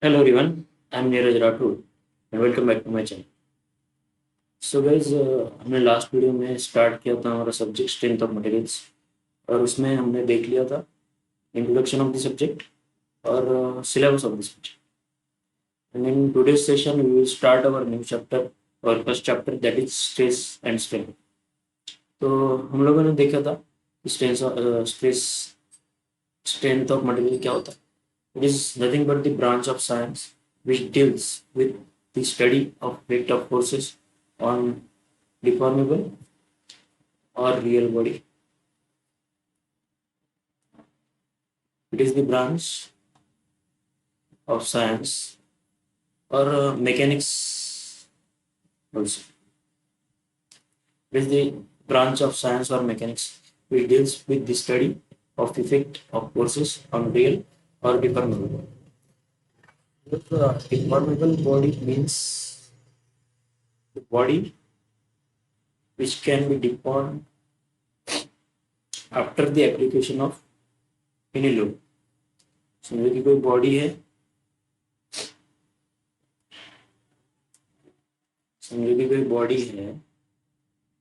Hello everyone, I'm Neeraj Rathod and welcome back to my channel. So guys, हमने last video में start किया था हमारा subject strength of materials और उसमें हमने देख लिया था इंट्रोडक्शन ऑफ द सब्जेक्ट और syllabus of the subject. And in today's session we will start our new chapter और first chapter that is stress and strain. तो हम लोगों ने देखा था स्ट्रेस स्ट्रेंथ ऑफ मटेरियल क्या होता है. It is nothing but the branch of science which deals with the study of vector forces on deformable or real body. It is the branch of science or mechanics also. It is the branch of science or mechanics which deals with the study of effect of forces on real or deformable. Deformable body means the body which can be deformed after the application of any load. समझो कि कोई body है, समझो कि कोई body है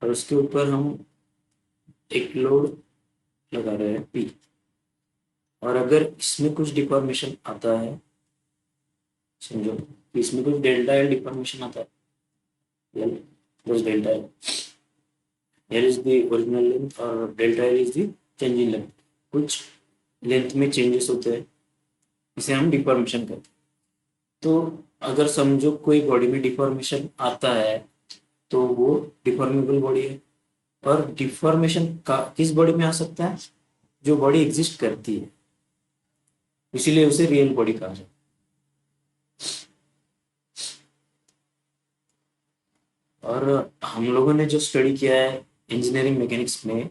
और उसके ऊपर हम एक लोड लगा रहे हैं पी, और अगर इसमें कुछ डिफॉर्मेशन आता है, समझो कि इसमें कुछ डेल्टा एल डिफॉर्मेशन आता है, L plus delta L, L is the original length और delta L is the change in length. कुछ लेंथ में चेंजेस होते हैं, इसे हम डिफॉर्मेशन कहते हैं. तो अगर समझो कोई बॉडी में डिफॉर्मेशन आता है तो वो डिफॉर्मेबल बॉडी है. और डिफॉर्मेशन का किस बॉडी में आ सकता है? जो बॉडी एग्जिस्ट करती है, इसीलिए उसे रियल बॉडी कहा जाता है. और हम लोगों ने जो स्टडी किया है इंजीनियरिंग मैकेनिक्स में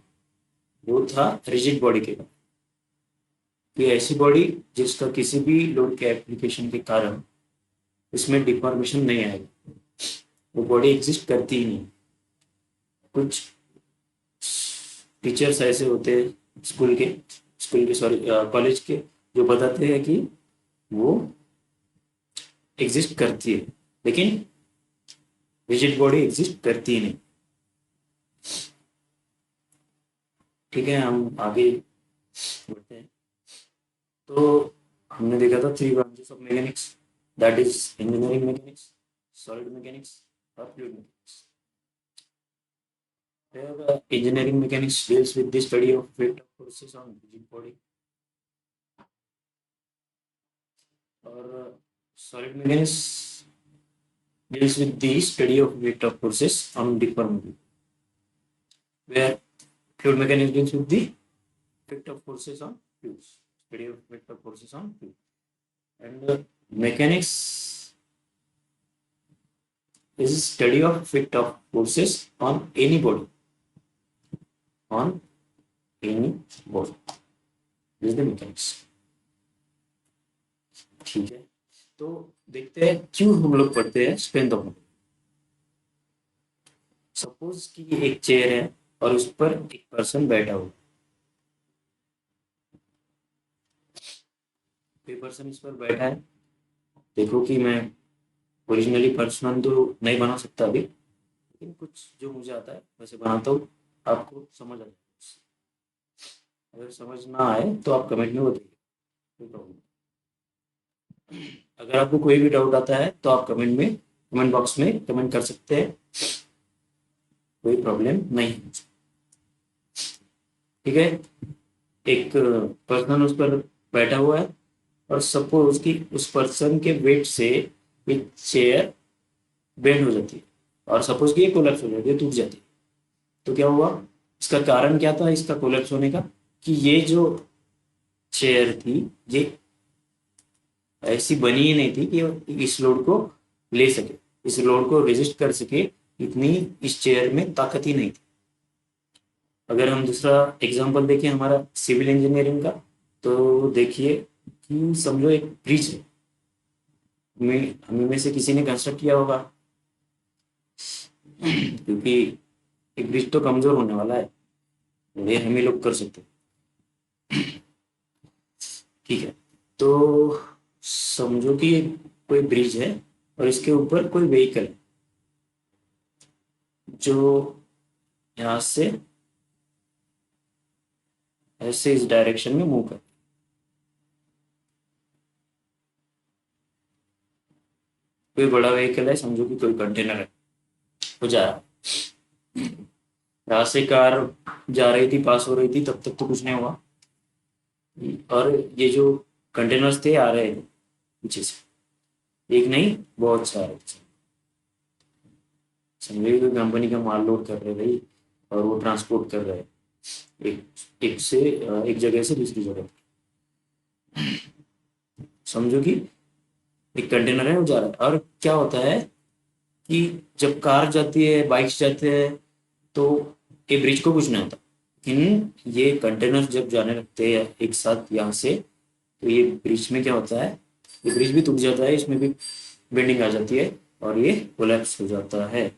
वो था रिजिड बॉडी के बारे. कि ऐसी बॉडी जिसका किसी भी लोड के एप्लीकेशन के कारण इसमें डिफॉर्मेशन नहीं आएगा, वो बॉडी एग्जिस्ट करती ही नहीं. कुछ टीचर्स ऐसे होते हैं स्कूल के सॉरी कॉलेज के, जो बताते हैं कि वो एग्जिस्ट करती है लेकिन रिजिड बॉडी एग्जिस्ट करती ही नहीं. ठीक है, हम आगे बढ़ते हैं. तो हमने देखा था three branches of mechanics, that is engineering mechanics, solid mechanics और fluid mechanics. Here, engineering mechanics deals with the study of vector forces on rigid body, or solid mechanics deals with the study of vector forces on deformable, where fluid mechanics deals with the vector forces on fluids, study of vector forces on fluid. And mechanics is study of vector forces on any body, on any body. This is the mechanics. ठीक है, तो देखते हैं क्यों हम लोग पढ़ते हैं स्ट्रेंथ ऑफ मटेरियल. सपोज कि एक चेयर है और उस पर एक पर्सन बैठा हुआ, कोई पर्सन इस पर बैठा है. देखो कि मैं ओरिजिनली पर्सन तो नहीं बना सकता अभी, लेकिन कुछ जो मुझे आता है वैसे बनाता हूँ, आपको समझ आ जाए. अगर समझ ना आए तो आप कमेंट में बताइए, कोई प्रॉब्लम. अगर आपको कोई भी डाउट आता है तो आप कमेंट बॉक्स में कमेंट कर सकते हैं, कोई प्रॉब्लम नहीं. ठीक है, एक पर्सन उस पर बैठा हुआ है और सपोज कि उस पर्सन के वेट से एक चेयर बेंड हो जाती है और सपोज कि ये कोलैप्स हो जाती है, टूट जाती है. तो क्या हुआ, इसका कारण क्या था इसका कोलैप्स होने का? कि ये जो चेयर थी ये ऐसी बनी ही नहीं थी कि इस लोड को ले सके, इस लोड को रेजिस्ट कर सके, इतनी इस चेयर में ताकत ही नहीं थी. अगर हम दूसरा एग्जांपल देखें हमारा सिविल इंजीनियरिंग का, तो देखिए कि समझो एक ब्रिज है, हम में से किसी ने कंस्ट्रक्ट किया होगा, क्योंकि एक ब्रिज तो कमजोर होने वाला है, ये हम ही लोग कर सकते हैं. ठीक है, तो समझो कि कोई ब्रिज है और इसके ऊपर कोई व्हीकल है जो यहाँ से ऐसे इस डायरेक्शन में मूव कर, कोई बड़ा व्हीकल है, समझो कि कोई कंटेनर है, वो जा रहा है। यहाँ से कार जा रही थी, पास हो रही थी, तब तक तो कुछ नहीं हुआ। और ये जो कंटेनर्स थे आ रहे थे पीछे से, एक नहीं बहुत सारे। समझे कोई कंपनी का माल लोड कर रहे भाई, और वो ट्रांसपोर्ट कर रहे हैं एक जगह से दूसरी जगह। समझो कि एक कंटेनर है, वो जा रहा है। और क्या होता है कि जब कार जाती है, बाइक्स जाते हैं, तो ये ब्रिज को कुछ नहीं होता, लेकिन ये कंटेनर जब जाने लगते हैं एक साथ यहाँ से, तो ये ब्रिज में क्या होता है, ये ब्रिज भी टूट जाता है, इसमें भी बेंडिंग आ जाती है और ये कोलैप्स हो जाता है।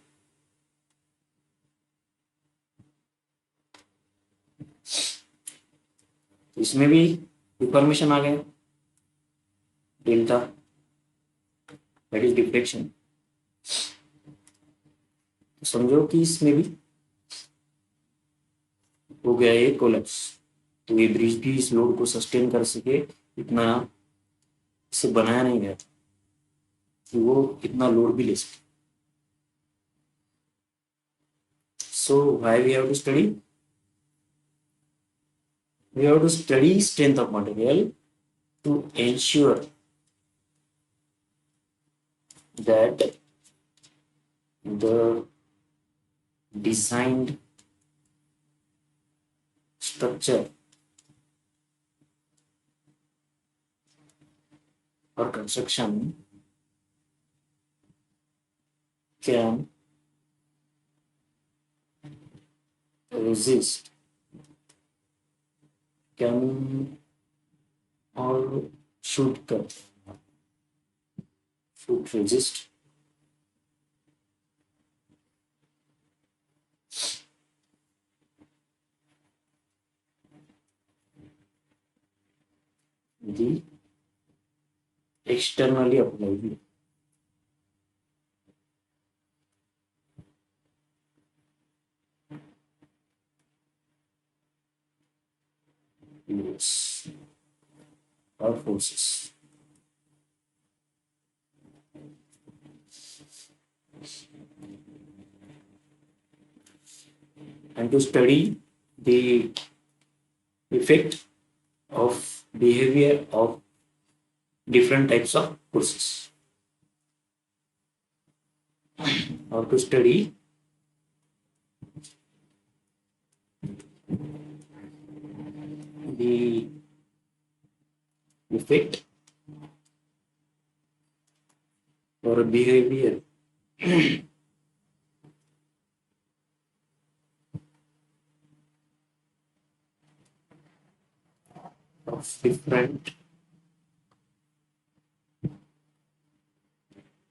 इसमें भी डिफॉर्मेशन आ गया, डेल्टा, दैट इज डिफ्लेक्शन। तो समझो कि इसमें भी हो गया ये कोलैप्स। तो ये ब्रिज भी इस लोड को सस्टेन कर सके, इतना इसे बनाया नहीं गया था कि वो इतना लोड भी ले सके। So why we have to study, we have to study strength of material to ensure that the designed structure or construction can resist, can or should resist the externally applied loads or forces. And to study the effect of behavior of different types of forces, or to study the effect or behavior of different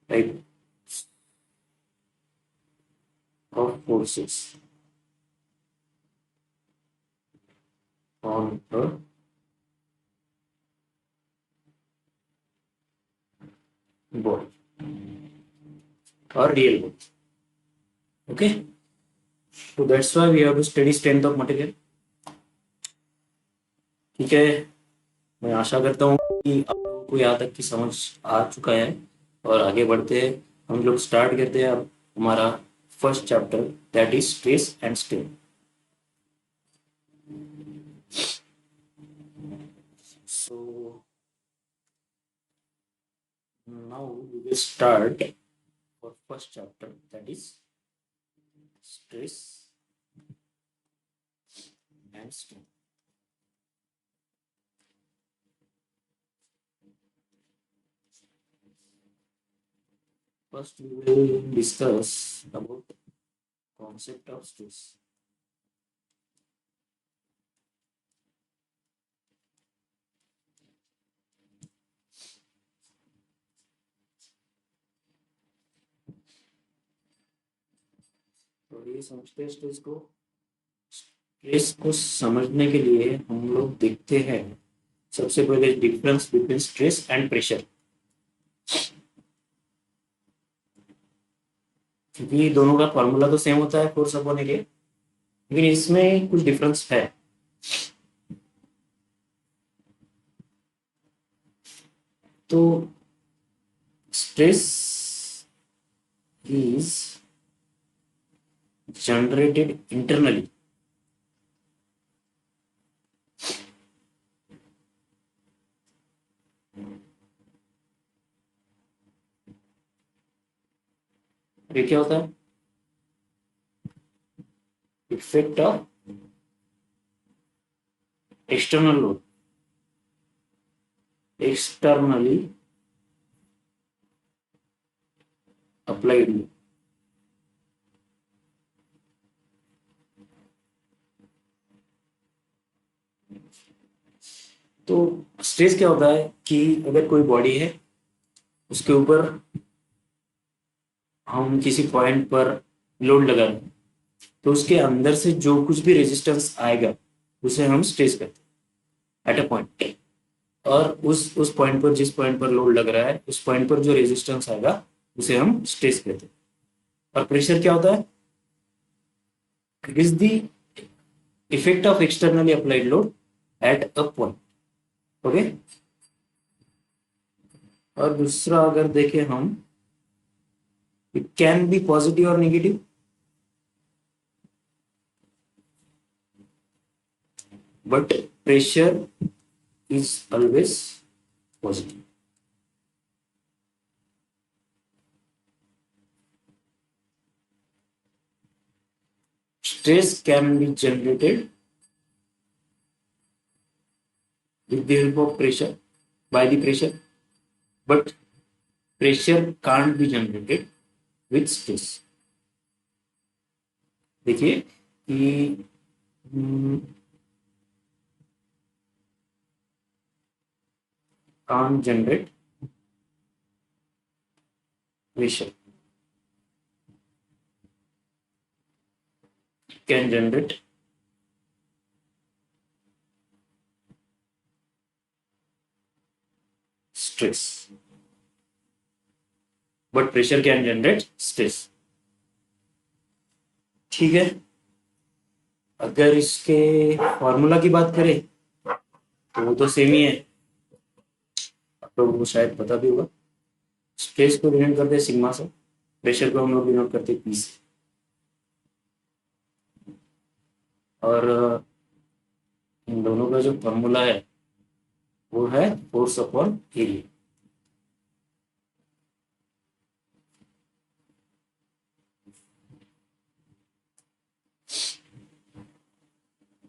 types of forces on a body or real body. Okay, so that's why we have to study strength of material. ठीक है, मैं आशा करता हूँ कि आप लोगों को यहाँ तक की समझ आ चुका है, और आगे बढ़ते हैं। हम लोग स्टार्ट करते हैं अब हमारा first chapter, that is stress and strain. So now we will start for first chapter, that is stress and strain. First we will discuss about concept of stress. तो ये समझते हैं स्ट्रेस को। स्ट्रेस को समझने के लिए हम लोग देखते हैं सबसे पहले difference between stress and pressure. क्योंकि दोनों का फॉर्मूला तो सेम होता है फोर्स अपॉन एरिया, लेकिन इसमें कुछ डिफरेंस है। तो स्ट्रेस इज जनरेटेड इंटरनली ये क्या होता है? Effect of external load, externally applied. तो स्ट्रेस क्या होता है कि अगर कोई बॉडी है, उसके ऊपर हम किसी पॉइंट पर लोड लगा रहे हैं, तो उसके अंदर से जो कुछ भी रेजिस्टेंस आएगा उसे हम स्ट्रेस कहते हैं एट अ पॉइंट। और उस पॉइंट पर, जिस पॉइंट पर लोड लग रहा है, उस पॉइंट पर जो रेजिस्टेंस आएगा उसे हम स्ट्रेस कहते हैं। और प्रेशर क्या होता है? It is the effect of externally applied load at a point. Okay. और दूसरा अगर देखें हम, इट कैन बी पॉजिटिव और negative, but pressure is always positive. Stress can be generated with the help of pressure, by the pressure, but pressure can't be generated with stress. देखिए कि can't generate pressure, can generate stress, but pressure can generate stress. ठीक है। अगर इसके formula की बात करें तो वो तो सेम ही है, आप लोगों को शायद पता भी होगा। स्ट्रेस को डिनोट करते हैं सिग्मा से, प्रेशर को हम लोग डिनोट करते हैं पी से। और इन दोनों का जो फॉर्मूला है वो है फोर्स अपॉन एरिया।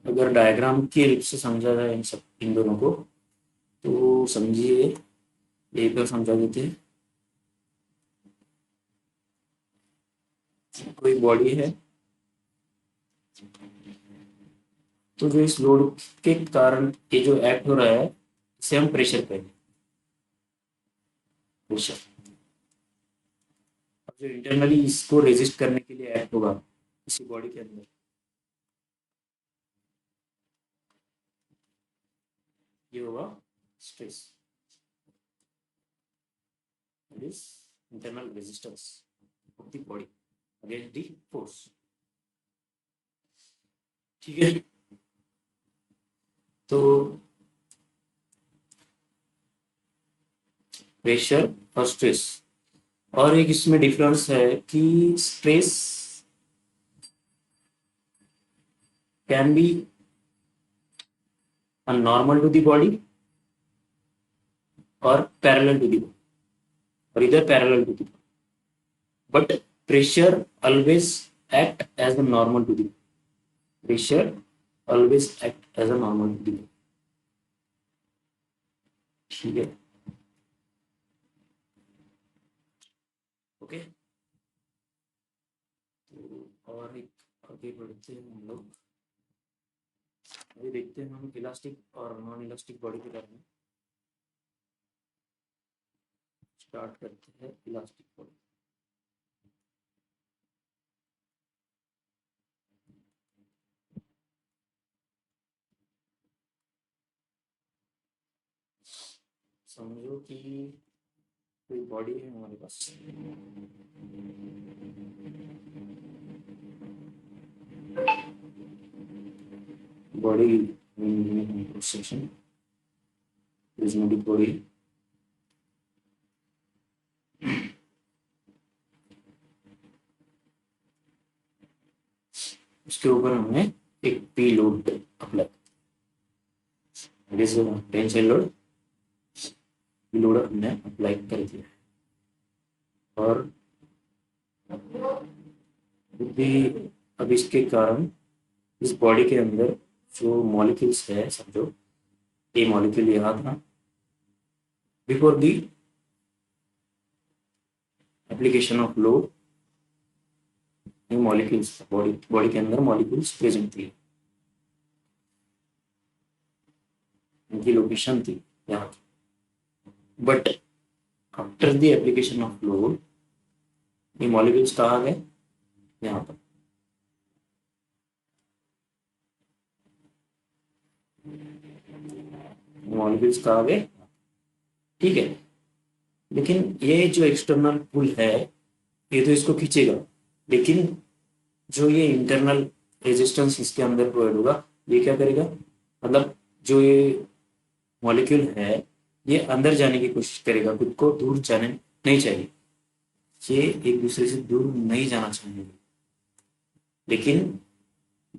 अगर डायग्राम के हेल्प से समझा जाए इन दोनों को, तो समझिए, एक बार समझा देते हैं। कोई बॉडी है, तो जो इस लोड के कारण ये जो एक्ट हो रहा है इसे हम प्रेशर कहेंगे, प्रेशर। जो इंटरनली इसको रेजिस्ट करने के लिए एक्ट होगा इसी बॉडी के अंदर, ये होगा stress. It is internal resistance of the body against the force. ठीक है। तो प्रेशर और स्ट्रेस, और एक इसमें डिफरेंस है कि stress can be normal to the body और पैरेलल टू द बॉडी, और इधर parallel to the body, but pressure always act as a normal to the body, pressure always act as a normal to the body. ठीक है। Okay. तो और एक आगे बढ़ते हैं हम लोग, अभी देखते हैं हम इलास्टिक और नॉन इलास्टिक बॉडी के बारे में। स्टार्ट करते हैं इलास्टिक बॉडी। समझो कि कोई बॉडी है हमारे पास, body section is not body. उसके ऊपर हमने एक P load apply, tensile load P load हमने अप्लाई कर दिया और भी अब इसके कारण इस बॉडी के अंदर जो मॉलिक्यूल्स है, समझो ये मॉलिक्यूल यहाँ था before the application of load, molecules body के अंदर मॉलिक्यूल्स प्रेजेंट थी, उनकी लोकेशन थी यहाँ, but after the application of load ये मॉलिक्यूल्स कहाँ गए, यहाँ पर। मॉलिक्यूल्स कहाँ गए, ठीक है। लेकिन ये जो एक्सटर्नल पुल है ये तो इसको खींचेगा, लेकिन जो ये इंटरनल रेजिस्टेंस इसके अंदर प्रोवाइड होगा ये क्या करेगा, मतलब जो ये मॉलिक्यूल है ये अंदर जाने की कोशिश करेगा, खुद को दूर जाने नहीं चाहिए, ये एक दूसरे से दूर नहीं जाना चाहेंगे, लेकिन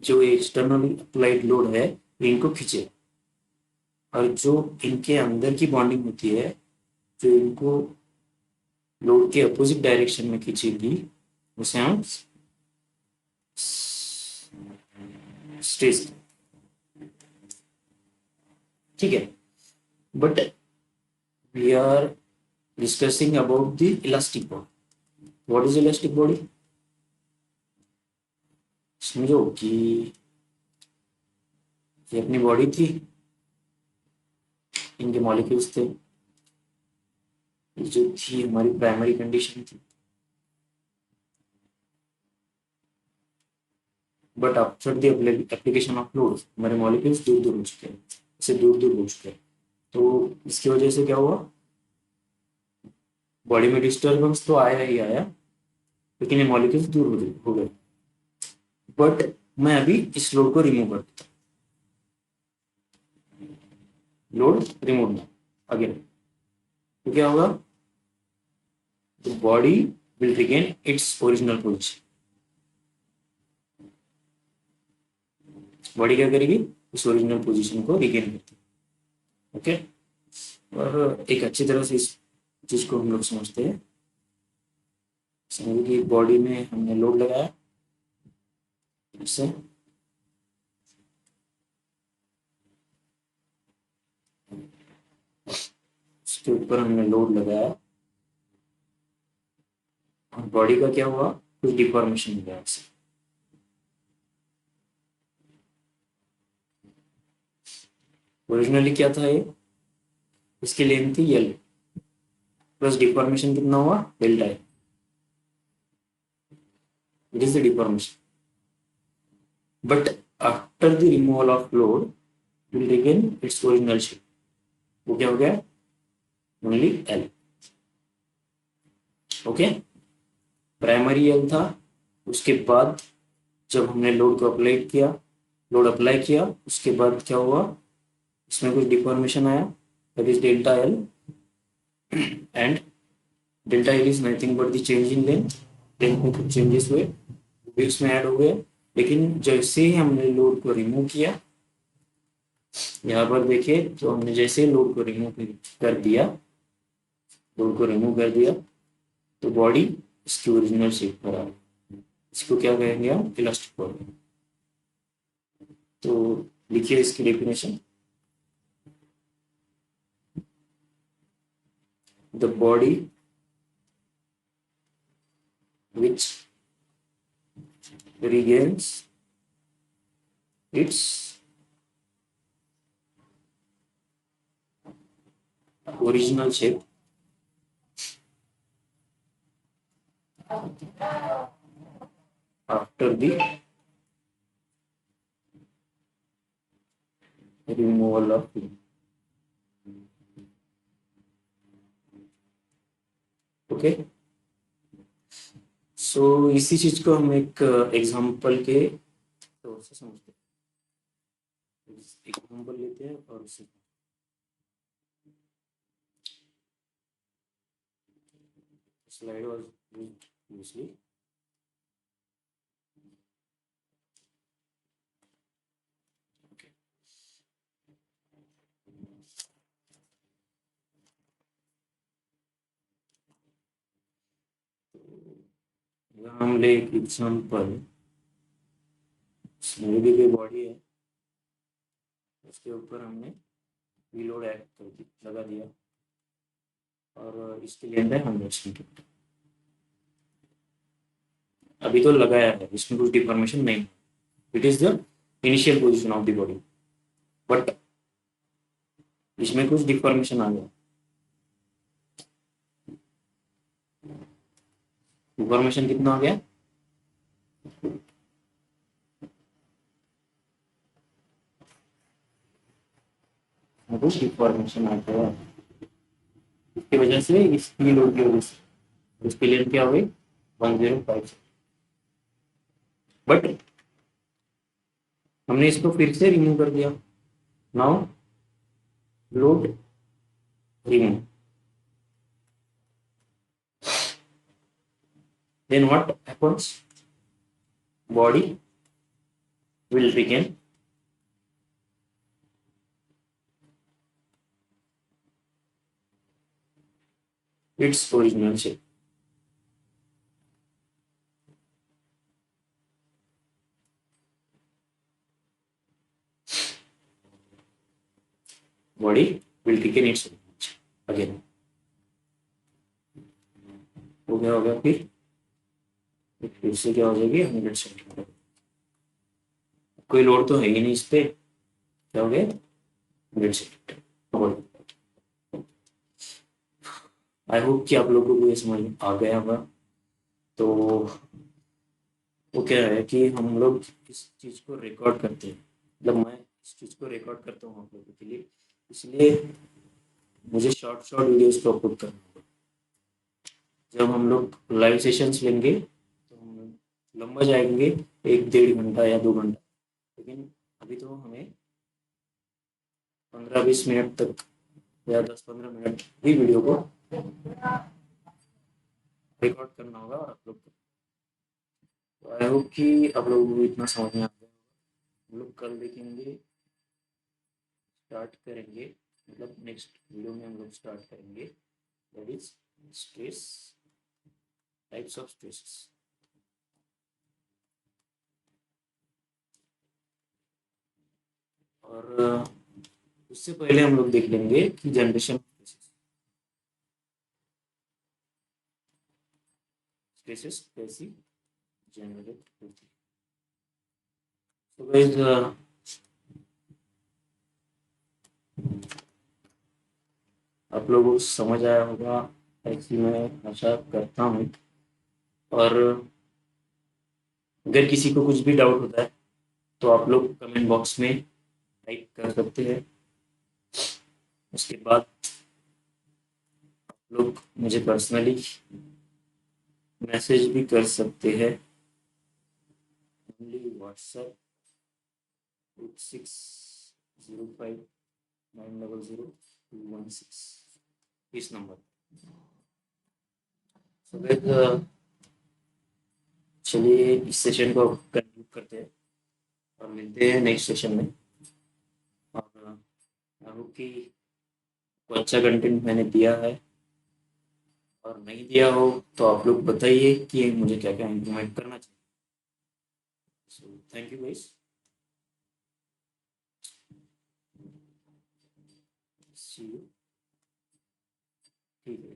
जो एक्सटर्नली अप्लाइड लोड है ये इनको खींचेगा और जो इनके अंदर की बॉन्डिंग होती है जो इनको लोड के अपोजिट डायरेक्शन में खींचेगी उसे हम स्ट्रेस, ठीक है। But we are discussing about the elastic body. What is elastic body, समझो कि ये अपनी बॉडी थी, इनके मॉलिक्यूल्स थे, जो थी हमारी प्राइमरी कंडीशन थी, but after the application of load हमारे मॉलिक्यूल्स दूर दूर हो चुके हैं, इससे दूर दूर हो चुके हैं, तो इसकी वजह से क्या हुआ, बॉडी में डिस्टर्बेंस तो आया ही आया, लेकिन ये मॉलिक्यूल्स दूर हो गए। बट मैं अभी इस लोड को रिमूव कर देता हूँ, लोड रिमूव ना अगेन, तो क्या होगा, the body will regain its original position। Body क्या करेगी, उस ओरिजिनल पोजीशन को रिगेन करती है, ओके। और एक अच्छी तरह से इस चीज को हम लोग समझते हैं, समझिए कि बॉडी में हमने लोड लगाया, इससे उसके ऊपर हमने लोड लगाया और बॉडी का क्या हुआ, कुछ डिफॉर्मेशन हो गया इससे। ओरिजिनली क्या था ये, इसकी लेंथ थी एल प्लस डिफॉर्मेशन कितना हुआ, delta L, it is the deformation, but after the removal of load will regain its original shape, वो क्या हो गया, only L, okay. Primary L था, उसके बाद जब हमने लोड को लोड अप्लाई किया उसके बाद क्या हुआ, इसमें कुछ डिफॉर्मेशन आया, that is delta L, and delta L is nothing but the change in length में कुछ चेंजेस हुए भी उसमें ऐड हो गए। लेकिन जैसे ही हमने लोड को रिमूव किया, यहाँ पर देखिए, तो हमने जैसे लोड को रिमूव कर दिया, लोड को रिमूव कर दिया तो बॉडी इसकी ओरिजिनल शेप पर आ गई, इसको क्या कहेंगे हम, इलास्टिक बॉडी। तो लिखिए इसकी definition, the body which regains its original shape after the removal of fluid। Okay, so इसी चीज को हम एक एग्जांपल के तौर से समझते हैं। एक एग्जाम्पल लेते हैं और उसे slide was used previously. Okay. यहाँ हम ले एक एग्जाम्पल, मेरी भी बॉडी है, उसके ऊपर हमने रीलोड ऐड कर दी, लगा दिया और इसके लिए अंदर 100 अभी तो लगाया है, इसमें कुछ डिफॉर्मेशन नहीं, it is the initial position of the body, but इसमें कुछ डिफॉर्मेशन आ गया। डिफॉर्मेशन कितना आ गया? कुछ डिफॉर्मेशन आ गया, इसकी वजह से, इसकी लोड की वजह से उसकी लेंथ क्या हो गई? 105। बट हमने इसको फिर से रिमूव कर दिया। Now load remove, then what happens? Body will regain its original shape. Body will regain its original shape again. हो गया फिर से क्या हो जाएगी? 100 सेंटीमीटर। कोई लोड तो है ही नहीं इस पे, क्या हो गया? 100 सेंटीमीटर। आई होप कि आप लोगों को ये समझ में आ गया होगा। तो वो क्या है कि हम लोग इस चीज को रिकॉर्ड करते हैं, मतलब मैं इस चीज को रिकॉर्ड करता हूँ आप लोगों के लिए, इसलिए मुझे शॉर्ट शॉर्ट वीडियोस को अपलोड करना होगा। जब हम लोग लाइव सेशंस लेंगे तो हम लंबा जाएंगे, 1-1.5 घंटा या 2 घंटा, लेकिन अभी तो हमें 15-20 मिनट तक या 10-15 मिनट ही वीडियो को रिकॉर्ड करना होगा आप लोग को। तो आई होप कि आप लोगों को इतना समझ में आ गया। हम लोग कल देखेंगे, स्टार्ट करेंगे, मतलब नेक्स्ट वीडियो में हम लोग स्टार्ट करेंगे, that is stress, types of stresses. और उससे पहले हम लोग देख लेंगे कि जनरेशन स्ट्रेसेस कैसी जनरेट होती है। तो गाइस आप लोगों को समझ आया होगा, ऐसी मैं आशा करता हूँ। और अगर किसी को कुछ भी डाउट होता है तो आप लोग कमेंट बॉक्स में टाइप कर सकते हैं। उसके बाद आप लोग मुझे पर्सनली मैसेज भी कर सकते हैं, ओनली व्हाट्सएप 8605900216 इस नंबर। सो गाइस चलिए इस सेशन को कंक्लूड करते हैं और मिलते हैं नेक्स्ट सेशन में। और आई होप कि कोई अच्छा कंटेंट मैंने दिया है, और नहीं दिया हो तो आप लोग बताइए कि मुझे क्या क्या इम्प्रूवमेंट करना चाहिए। So thank you guys, see you, ठीक है।